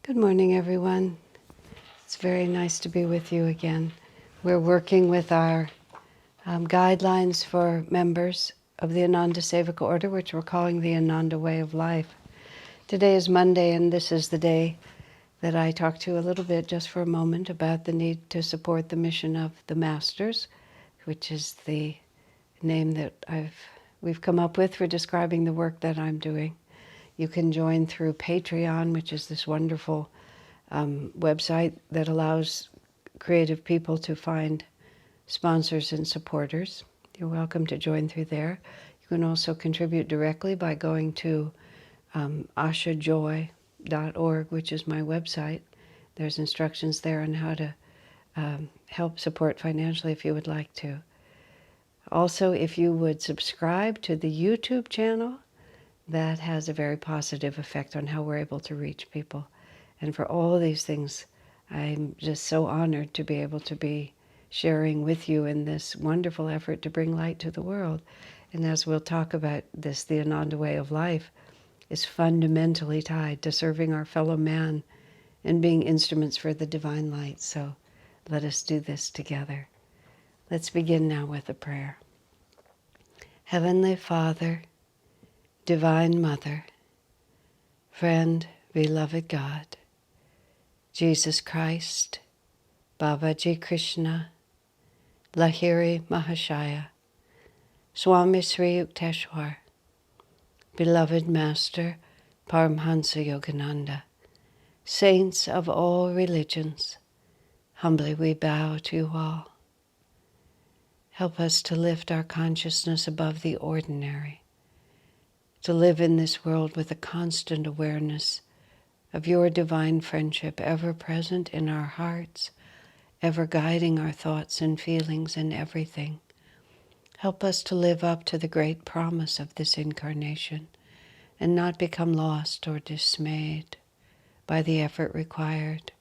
Good morning, everyone. It's very nice to be with you again. We're working with our guidelines for members of the Ananda Sevaka order, which we're calling the Ananda Way of Life. Today is Monday, and this is the day that I talk to you a little bit, just for a moment, about the need to support the mission of the Masters, which is the name that we've come up with for describing the work that I'm doing. You can join through Patreon, which is this wonderful website that allows creative people to find sponsors and supporters. You're welcome to join through there. You can also contribute directly by going to ashajoy.org, which is my website. There's instructions there on how to help support financially if you would like to. Also, if you would subscribe to the YouTube channel, that has a very positive effect on how we're able to reach people. And for all these things, I'm just so honored to be able to be sharing with you in this wonderful effort to bring light to the world. And as we'll talk about this, the Ananda Way of Life is fundamentally tied to serving our fellow man and being instruments for the divine light. So let us do this together. Let's begin now with a prayer. Heavenly Father, Divine Mother, friend, beloved God, Jesus Christ, Babaji Krishna, Lahiri Mahashaya, Swami Sri Yukteswar, beloved Master Paramhansa Yogananda, saints of all religions, humbly we bow to you all. Help us to lift our consciousness above the ordinary, to live in this world with a constant awareness of your divine friendship ever present in our hearts, ever guiding our thoughts and feelings in everything. Help us to live up to the great promise of this incarnation and not become lost or dismayed by the effort required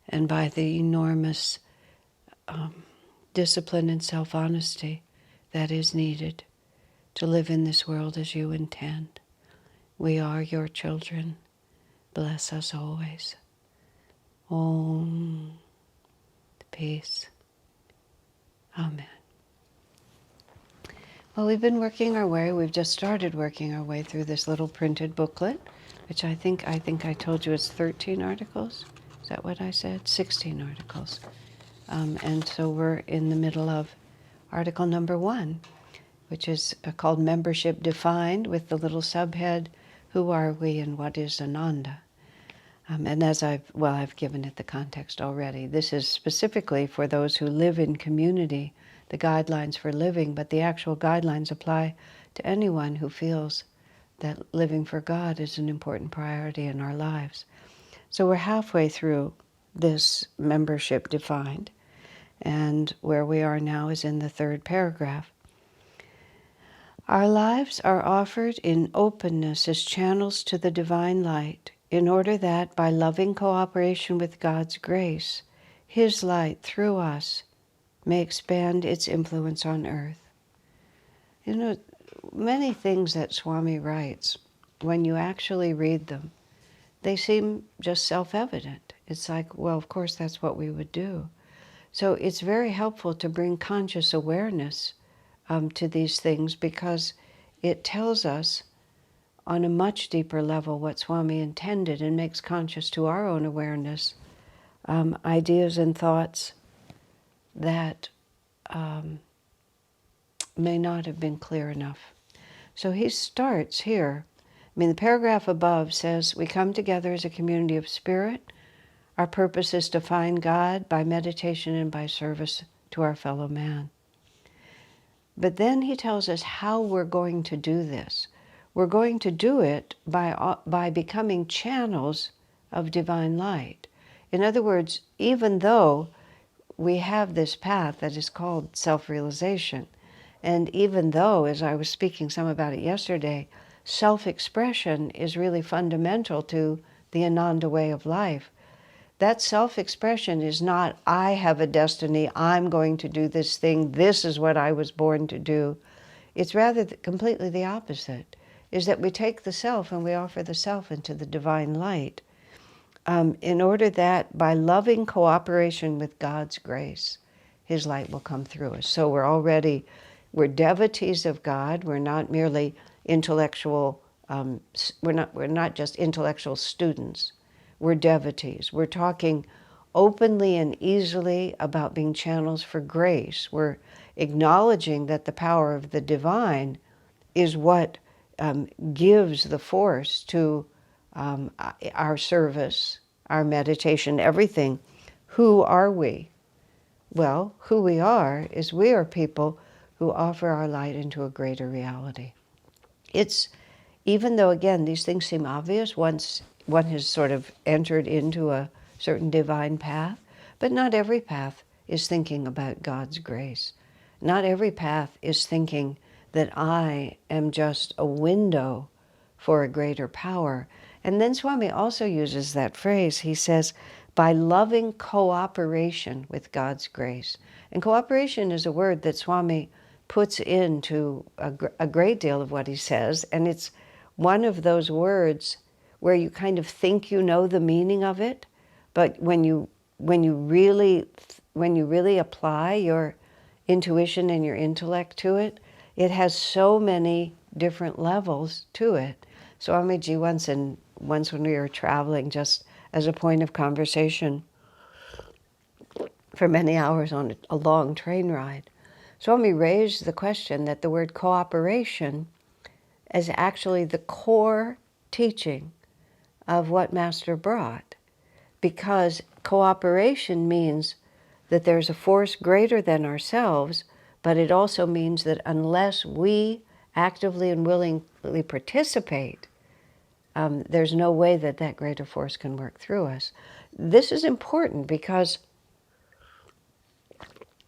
and by the enormous discipline and self-honesty that is needed to live in this world as you intend. We are your children. Bless us always. Om. Peace. Amen. Well, we've been working our way. We've just started working our way through this little printed booklet, which I think I told you it's 13 articles. Is that what I said? 16 articles. And so we're in the middle of article number 1, which is called Membership Defined, with the little subhead, Who Are We and What is Ananda? And as I've given it the context already. This is specifically for those who live in community, the guidelines for living, but the actual guidelines apply to anyone who feels that living for God is an important priority in our lives. So we're halfway through this membership defined, and where we are now is in the 3rd paragraph. Our lives are offered in openness as channels to the divine light, in order that, by loving cooperation with God's grace, His light through us may expand its influence on earth. You know, many things that Swami writes, when you actually read them, they seem just self-evident. It's like, well, of course that's what we would do. So it's very helpful to bring conscious awareness to these things, because it tells us on a much deeper level what Swami intended and makes conscious to our own awareness ideas and thoughts that may not have been clear enough. So he starts here. The paragraph above says, we come together as a community of spirit. Our purpose is to find God by meditation and by service to our fellow man. But then he tells us how we're going to do this. We're going to do it by becoming channels of divine light. In other words, even though we have this path that is called self-realization, and even though, as I was speaking some about it yesterday, self-expression is really fundamental to the Ananda way of life, that self-expression is not, I have a destiny, I'm going to do this thing, this is what I was born to do. It's rather completely the opposite, is that we take the self and we offer the self into the divine light. in order that by loving cooperation with God's grace, His light will come through us. So we're devotees of God. We're not merely intellectual, we're not just intellectual students. We're devotees. We're talking openly and easily about being channels for grace. We're acknowledging that the power of the divine is what gives the force to our service, our meditation, everything. Who are we? Well, who we are is we are people who offer our light into a greater reality. It's, even though, again, these things seem obvious once one has sort of entered into a certain divine path, but not every path is thinking about God's grace. Not every path is thinking that I am just a window for a greater power. And then Swami also uses that phrase. He says, by loving cooperation with God's grace. And cooperation is a word that Swami puts into a great deal of what he says, and it's one of those words where you kind of think you know the meaning of it, but when you really apply your intuition and your intellect to it, it has so many different levels to it. Swamiji once when we were traveling, just as a point of conversation for many hours on a long train ride, Swami raised the question that the word cooperation is actually the core teaching of what Master brought, because cooperation means that there's a force greater than ourselves, but it also means that unless we actively and willingly participate, there's no way that that greater force can work through us. This is important because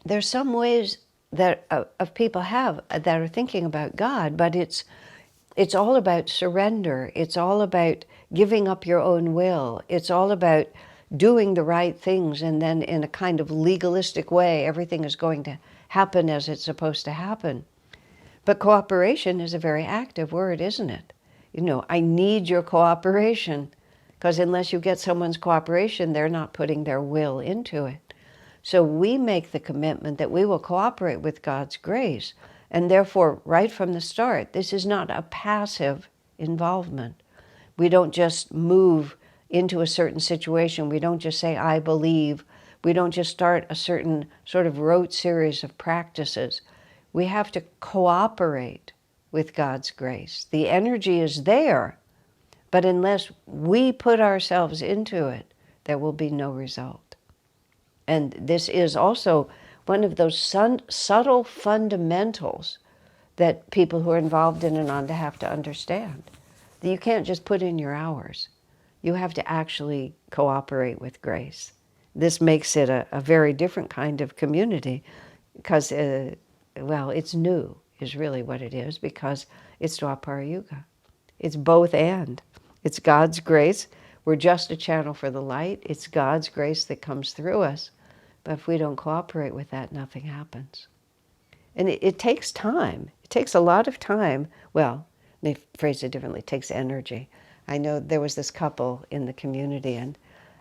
there's some ways that of people have that are thinking about God, but it's all about surrender. It's all about giving up your own will. It's all about doing the right things, and then in a kind of legalistic way, everything is going to happen as it's supposed to happen. But cooperation is a very active word, isn't it? You know, I need your cooperation, because unless you get someone's cooperation, they're not putting their will into it. So we make the commitment that we will cooperate with God's grace, and therefore, right from the start, this is not a passive involvement. We don't just move into a certain situation. We don't just say, I believe. We don't just start a certain sort of rote series of practices. We have to cooperate with God's grace. The energy is there, but unless we put ourselves into it, there will be no result. And this is also one of those subtle fundamentals that people who are involved in Ananda have to understand. That you can't just put in your hours. You have to actually cooperate with grace. This makes it a very different kind of community because, well, it's new is really what it is, because it's Dwapara Yuga. It's both and. It's God's grace. We're just a channel for the light. It's God's grace that comes through us. But if we don't cooperate with that, nothing happens. And it takes time. It takes a lot of time. Well, they phrase it differently. It takes energy. I know there was this couple in the community, and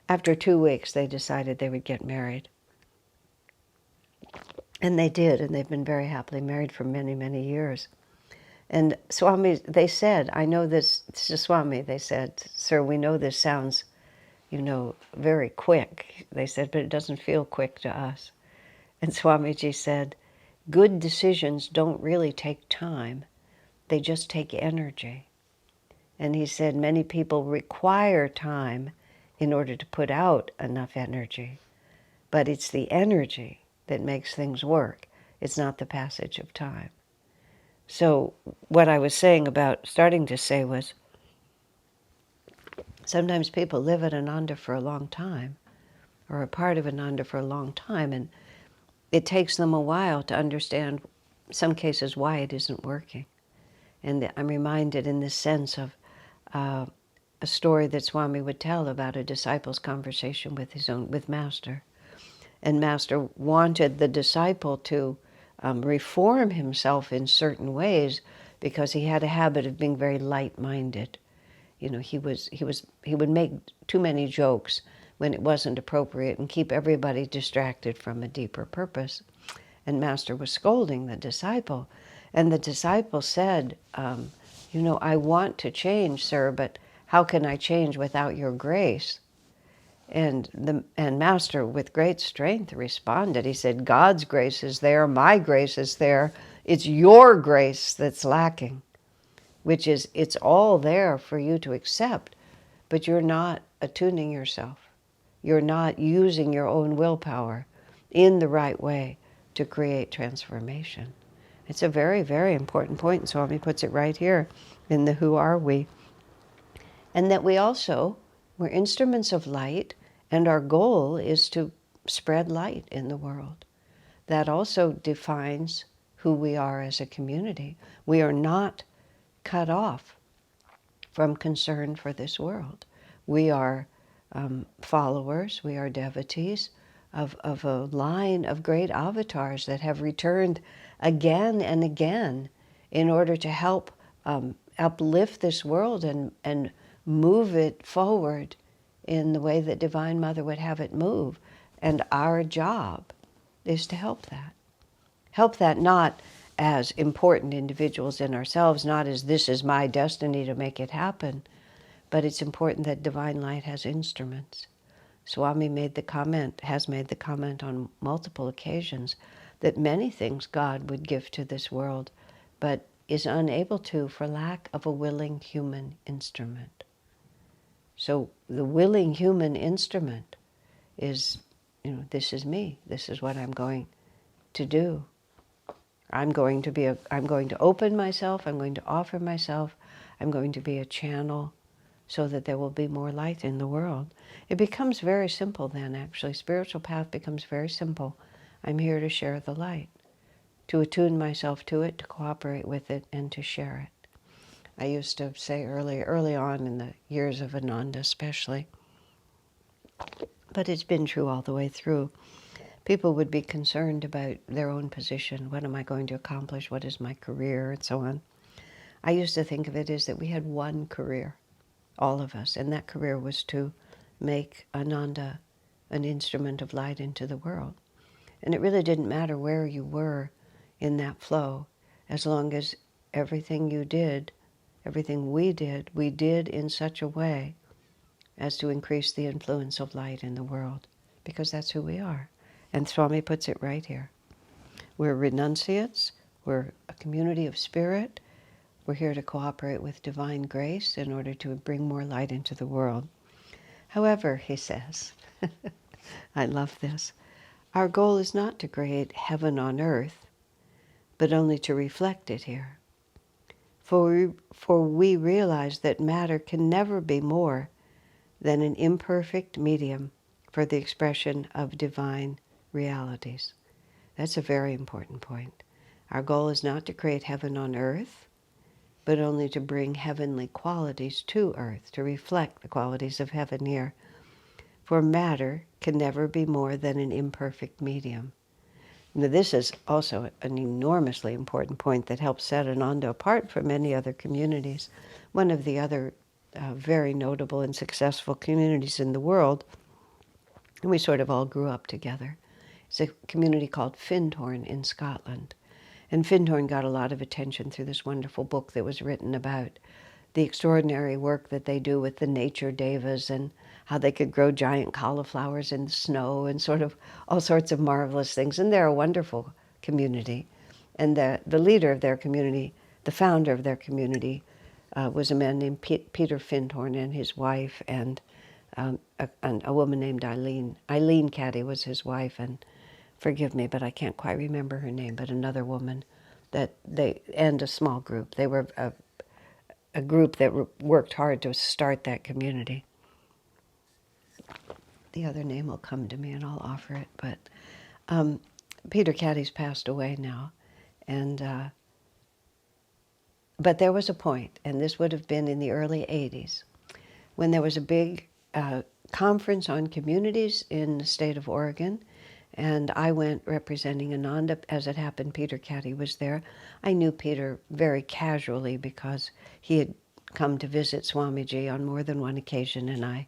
after 2 weeks, they decided they would get married. And they did, and they've been very happily married for many, many years. And Swami, they said, I know this is Swami, they said, sir, we know this sounds, you know, very quick. They said, but it doesn't feel quick to us. And Swamiji said, good decisions don't really take time. They just take energy. And he said, many people require time in order to put out enough energy. But it's the energy that makes things work. It's not the passage of time. So what I was saying about starting to say was, sometimes people live at Ananda for a long time, or a part of Ananda for a long time, and it takes them a while to understand, in some cases, why it isn't working. And I'm reminded in this sense of a story that Swami would tell about a disciple's conversation with Master. And Master wanted the disciple to reform himself in certain ways because he had a habit of being very light-minded. he would make too many jokes when it wasn't appropriate and keep everybody distracted from a deeper purpose. And Master was scolding the disciple, and the disciple said, I want to change, sir, but how can I change without your grace? And Master, with great strength, responded. He said, God's grace is there, my grace is there. It's your grace that's lacking, which is, it's all there for you to accept, but you're not attuning yourself. You're not using your own willpower in the right way to create transformation. It's a very, very important point, and Swami puts it right here in the Who Are We? And that we're instruments of light, and our goal is to spread light in the world. That also defines who we are as a community. We are not cut off from concern for this world. We are followers, we are devotees of a line of great avatars that have returned again and again in order to help uplift this world and move it forward in the way that Divine Mother would have it move. And our job is to help that. Help that not as important individuals in ourselves, not as this is my destiny to make it happen, but it's important that Divine Light has instruments. Swami has made the comment on multiple occasions that many things God would give to this world, but is unable to for lack of a willing human instrument. So the willing human instrument is, this is me. This is what I'm going to do. I'm going to open myself. I'm going to offer myself. I'm going to be a channel so that there will be more light in the world. It becomes very simple then, actually. Spiritual path becomes very simple. I'm here to share the light, to attune myself to it, to cooperate with it, and to share it. I used to say early on in the years of Ananda especially, but it's been true all the way through, people would be concerned about their own position. What am I going to accomplish? What is my career? And so on. I used to think of it as that we had one career, all of us, and that career was to make Ananda an instrument of light into the world. And it really didn't matter where you were in that flow, as long as everything we did in such a way as to increase the influence of light in the world, because that's who we are. And Swami puts it right here. We're renunciates, we're a community of spirit, we're here to cooperate with divine grace in order to bring more light into the world. However, he says, I love this, our goal is not to create heaven on earth, but only to reflect it here. For we realize that matter can never be more than an imperfect medium for the expression of divine realities. That's a very important point. Our goal is not to create heaven on earth, but only to bring heavenly qualities to earth, to reflect the qualities of heaven here. For matter can never be more than an imperfect medium. Now, this is also an enormously important point that helps set Ananda apart from many other communities. One of the other very notable and successful communities in the world, and we sort of all grew up together. It's a community called Findhorn in Scotland. And Findhorn got a lot of attention through this wonderful book that was written about the extraordinary work that they do with the nature devas and how they could grow giant cauliflowers in the snow and sort of all sorts of marvelous things. And they're a wonderful community. And the leader of their community, the founder of their community, was a man named Peter Findhorn and his wife, and a woman named Eileen. Eileen Caddy was his wife, and forgive me, but I can't quite remember her name, but another woman and a small group. They were a group that worked hard to start that community. The other name will come to me and I'll offer it, but Peter Caddy's passed away now, and but there was a point, and this would have been in the early 80s, when there was a big conference on communities in the state of Oregon, and I went representing Ananda. As it happened, Peter Caddy was there. I knew Peter very casually because he had come to visit Swamiji on more than one occasion, and I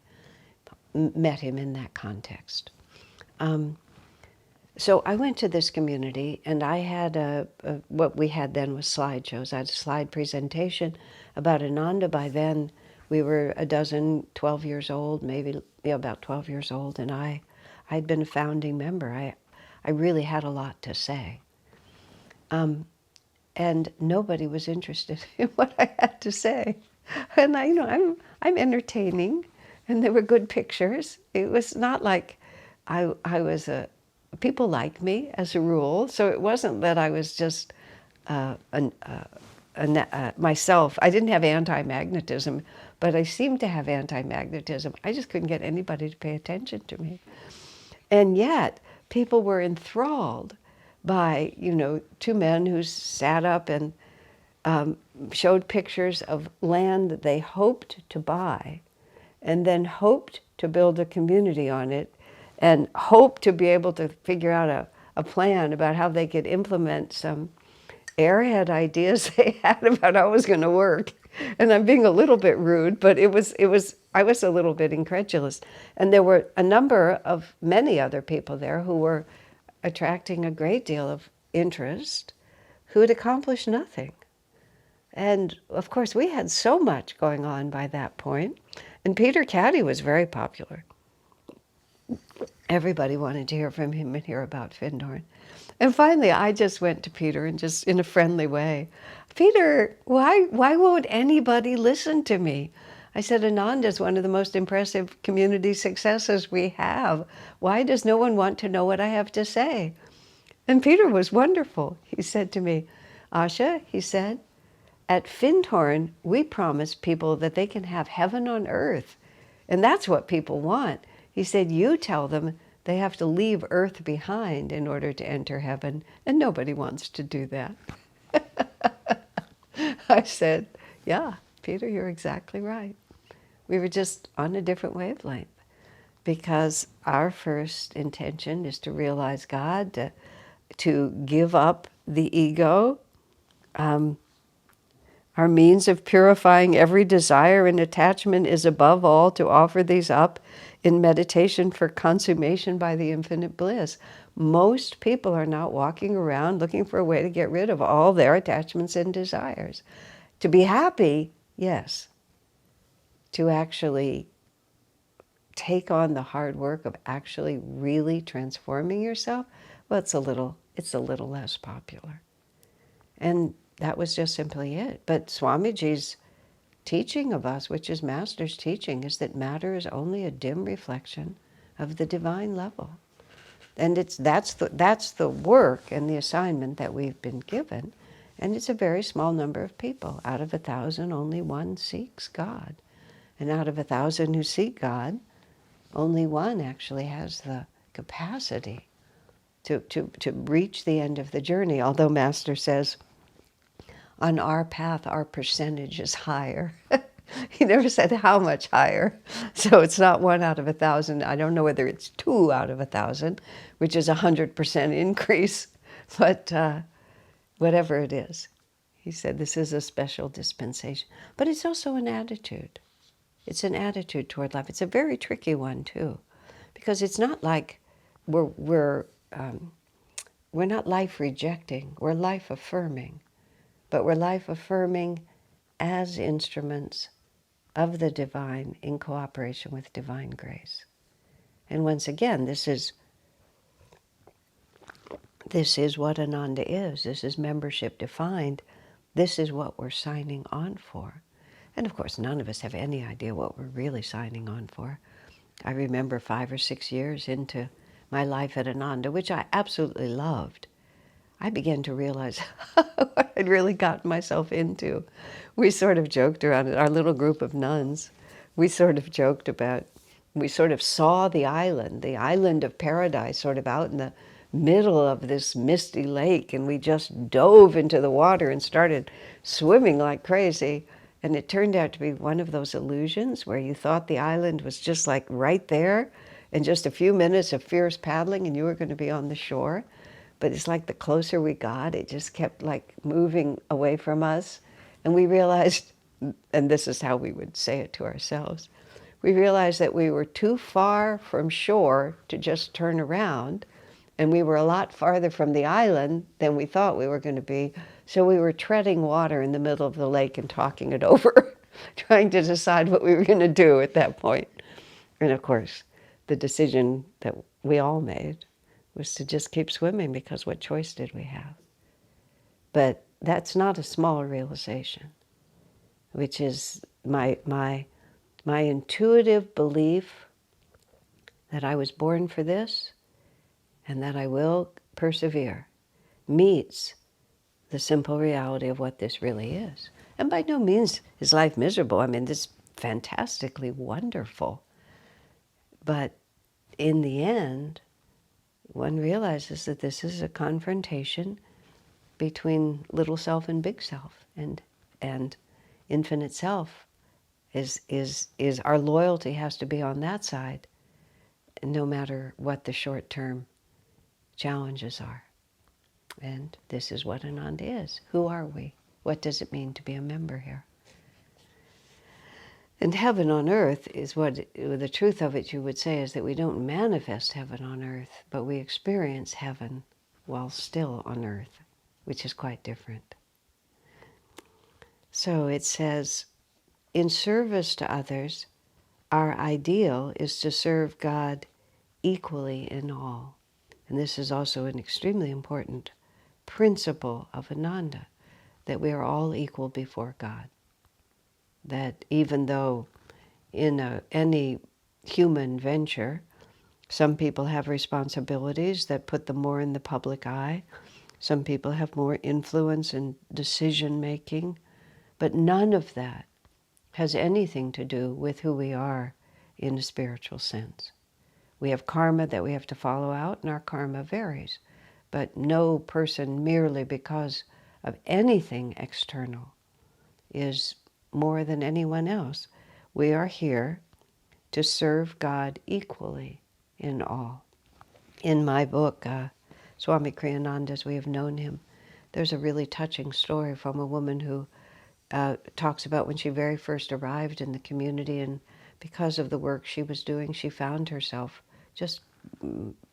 met him in that context. So I went to this community, and I had what we had then was slideshows. I had a slide presentation about Ananda. By then, we were 12 years old, maybe about 12 years old, and I'd been a founding member. I really had a lot to say. And nobody was interested in what I had to say. And I'm entertaining, and there were good pictures. It was not like I was people liked me as a rule, so it wasn't that I was just myself. I didn't have anti-magnetism, but I seemed to have anti-magnetism. I just couldn't get anybody to pay attention to me. And yet, people were enthralled by, two men who sat up and showed pictures of land that they hoped to buy, and then hoped to build a community on it, and hoped to be able to figure out a plan about how they could implement some airhead ideas they had about how it was going to work. And I'm being a little bit rude, but I was a little bit incredulous. And there were a number of many other people there who were attracting a great deal of interest, who had accomplished nothing. And of course, we had so much going on by that point. And Peter Caddy was very popular. Everybody wanted to hear from him and hear about Findhorn. And finally, I just went to Peter and just in a friendly way, Peter, why won't anybody listen to me? I said, Ananda is one of the most impressive community successes we have. Why does no one want to know what I have to say? And Peter was wonderful. He said to me, Asha, he said, at Findhorn, we promise people that they can have heaven on earth. And that's what people want. He said, you tell them they have to leave earth behind in order to enter heaven, and nobody wants to do that. I said, yeah, Peter, you're exactly right. We were just on a different wavelength, because our first intention is to realize God, to give up the ego. Our means of purifying every desire and attachment is above all to offer these up in meditation for consummation by the infinite bliss. Most people are not walking around looking for a way to get rid of all their attachments and desires. To be happy, yes. To actually take on the hard work of actually really transforming yourself, well, it's a little less popular. And that was just simply it. But Swamiji's teaching of us, which is Master's teaching, is that matter is only a dim reflection of the divine level. And that's the work and the assignment that we've been given. And it's a very small number of people. Out of 1,000, only one seeks God. And out of 1,000 who seek God, only one actually has the capacity to reach the end of the journey. Although Master says, on our path, our percentage is higher. He never said how much higher. So it's not 1 out of 1,000. I don't know whether it's 2 out of 1,000, which is 100% increase. But whatever it is, he said this is a special dispensation. But it's also an attitude. It's an attitude toward life. It's a very tricky one, too, because it's not like we're not life rejecting. We're life affirming. But we're life affirming as instruments of the divine in cooperation with divine grace. And once again, this is what Ananda is. This is membership defined. This is what we're signing on for. And of course, none of us have any idea what we're really signing on for. I remember 5 or 6 years into my life at Ananda, which I absolutely loved, I began to realize what I'd really gotten myself into. We sort of joked around it, our little group of nuns. We sort of joked about, we sort of saw the island of paradise sort of out in the middle of this misty lake, and we just dove into the water and started swimming like crazy. And it turned out to be one of those illusions where you thought the island was just like right there, and just a few minutes of fierce paddling and you were going to be on the shore. But it's like the closer we got, it just kept like moving away from us. And we realized and this is how we would say it to ourselves, we realized that we were too far from shore to just turn around, and we were a lot farther from the island than we thought we were going to be. So we were treading water in the middle of the lake and talking it over, trying to decide what we were going to do at that point. And of course, the decision that we all made was to just keep swimming, because what choice did we have? But that's not a small realization, which is my intuitive belief that I was born for this and that I will persevere meets the simple reality of what this really is. And by no means is life miserable. I mean, this is fantastically wonderful. But in the end, one realizes that this is a confrontation between little self and big self, and infinite self is our loyalty has to be on that side, no matter what the short-term challenges are. And this is what Ananda is. Who are we? What does it mean to be a member here? And heaven on earth is what, the truth of it, you would say, is that we don't manifest heaven on earth, but we experience heaven while still on earth, which is quite different. So it says, in service to others, our ideal is to serve God equally in all. And this is also an extremely important principle of Ananda, that we are all equal before God. That even though in any human venture, some people have responsibilities that put them more in the public eye, some people have more influence in decision making, but none of that has anything to do with who we are in a spiritual sense. We have karma that we have to follow out, and our karma varies. But no person, merely because of anything external, is more than anyone else. We are here to serve God equally in all. In my book, Swami Kriyananda, as we have known him, there's a really touching story from a woman who talks about when she very first arrived in the community, and because of the work she was doing, she found herself just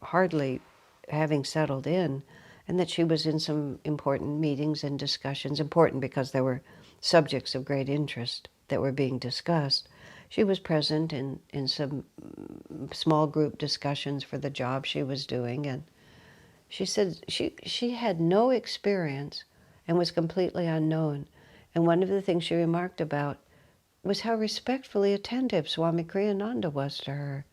hardly having settled in, and that she was in some important meetings and discussions, important because there were subjects of great interest that were being discussed. She was present in some small group discussions for the job she was doing, and she said she had no experience and was completely unknown. And one of the things she remarked about was how respectfully attentive Swami Kriyananda was to her.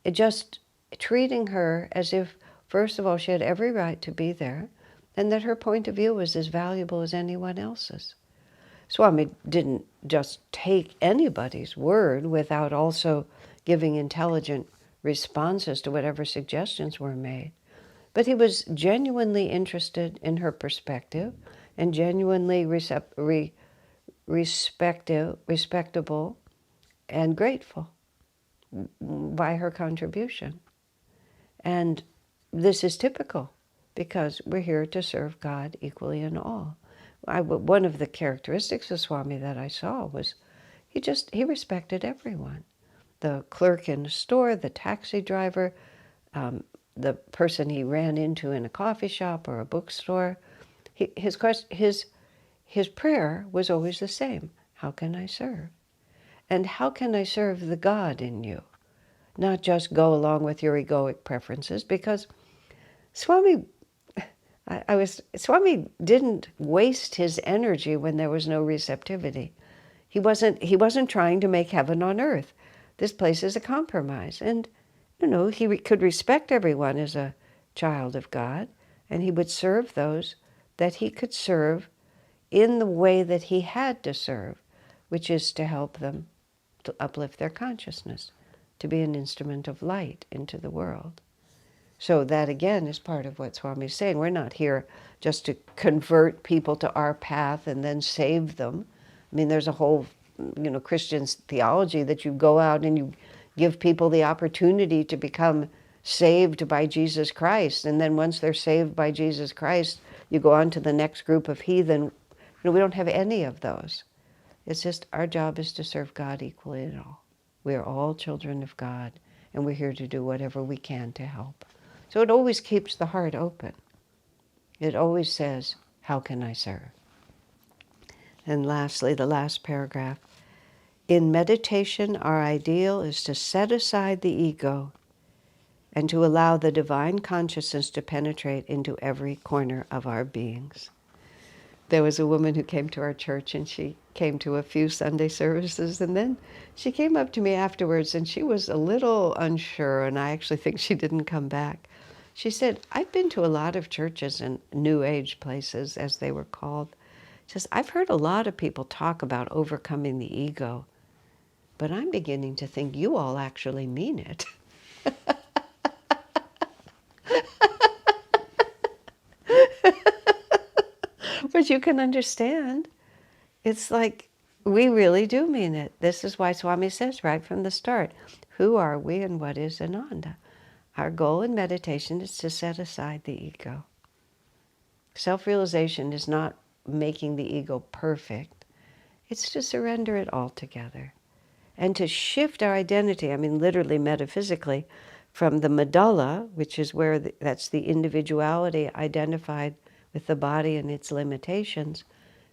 It just treating her as if, first of all, she had every right to be there, and that her point of view was as valuable as anyone else's. Swami didn't just take anybody's word without also giving intelligent responses to whatever suggestions were made. But he was genuinely interested in her perspective and genuinely respectable and grateful by her contribution. And this is typical because we're here to serve God equally in all. One of the characteristics of Swami that I saw was he respected everyone. The clerk in the store, the taxi driver, the person he ran into in a coffee shop or a bookstore. His prayer was always the same. How can I serve? And how can I serve the God in you? Not just go along with your egoic preferences, because Swami didn't waste his energy when there was no receptivity. He wasn't trying to make heaven on earth. This place is a compromise. And, he could respect everyone as a child of God, and he would serve those that he could serve in the way that he had to serve, which is to help them to uplift their consciousness, to be an instrument of light into the world. So that, again, is part of what Swami is saying. We're not here just to convert people to our path and then save them. I mean, there's a whole, Christian theology that you go out and you give people the opportunity to become saved by Jesus Christ. And then once they're saved by Jesus Christ, you go on to the next group of heathen. We don't have any of those. It's just our job is to serve God equally in all. We are all children of God, and we're here to do whatever we can to help. So it always keeps the heart open. It always says, how can I serve? And lastly, the last paragraph. In meditation, our ideal is to set aside the ego and to allow the divine consciousness to penetrate into every corner of our beings. There was a woman who came to our church, and she came to a few Sunday services, and then she came up to me afterwards, and she was a little unsure, and I actually think she didn't come back. She said, I've been to a lot of churches and New Age places, as they were called. She says, I've heard a lot of people talk about overcoming the ego, but I'm beginning to think you all actually mean it. But you can understand, it's like we really do mean it. This is why Swami says right from the start, who are we and what is Ananda? Our goal in meditation is to set aside the ego. Self-realization is not making the ego perfect. It's to surrender it altogether and to shift our identity, I mean literally metaphysically, from the medulla, which is where that's the individuality identified with the body and its limitations,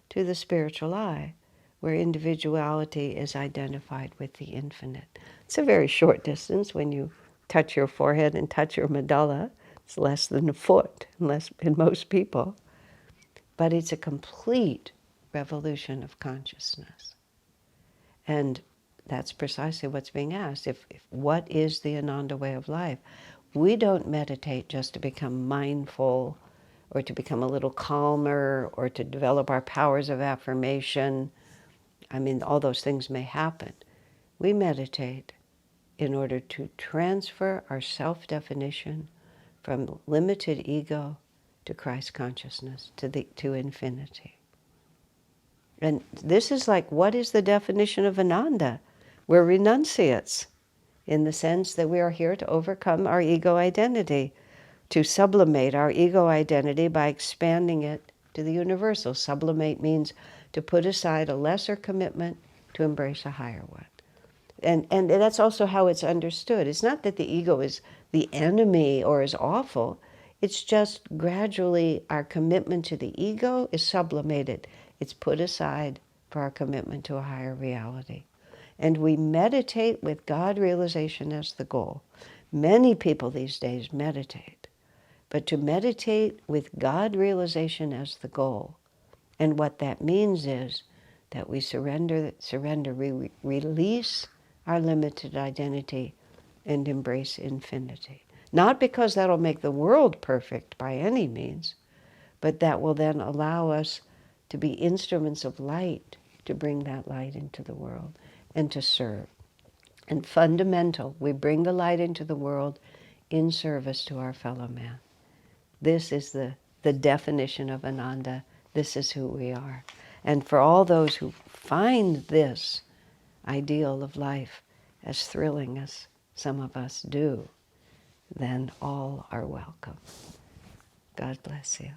to the spiritual eye, where individuality is identified with the infinite. It's a very short distance when you touch your forehead and touch your medulla. It's less than a foot in most people. But it's a complete revolution of consciousness. And that's precisely what's being asked. What is the Ananda way of life? We don't meditate just to become mindful or to become a little calmer or to develop our powers of affirmation. I mean, all those things may happen. We meditate in order to transfer our self-definition from limited ego to Christ consciousness, to infinity. And this is like, what is the definition of Ananda? We're renunciates, in the sense that we are here to overcome our ego identity, to sublimate our ego identity by expanding it to the universal. Sublimate means to put aside a lesser commitment to embrace a higher one. And that's also how it's understood. It's not that the ego is the enemy or is awful. It's just gradually our commitment to the ego is sublimated. It's put aside for our commitment to a higher reality. And we meditate with God realization as the goal. Many people these days meditate. But to meditate with God realization as the goal, and what that means is that we we release our limited identity and embrace infinity. Not because that'll make the world perfect by any means, but that will then allow us to be instruments of light, to bring that light into the world and to serve. And fundamental, we bring the light into the world in service to our fellow man. This is the definition of Ananda. This is who we are. And for all those who find this ideal of life as thrilling as some of us do, then all are welcome. God bless you.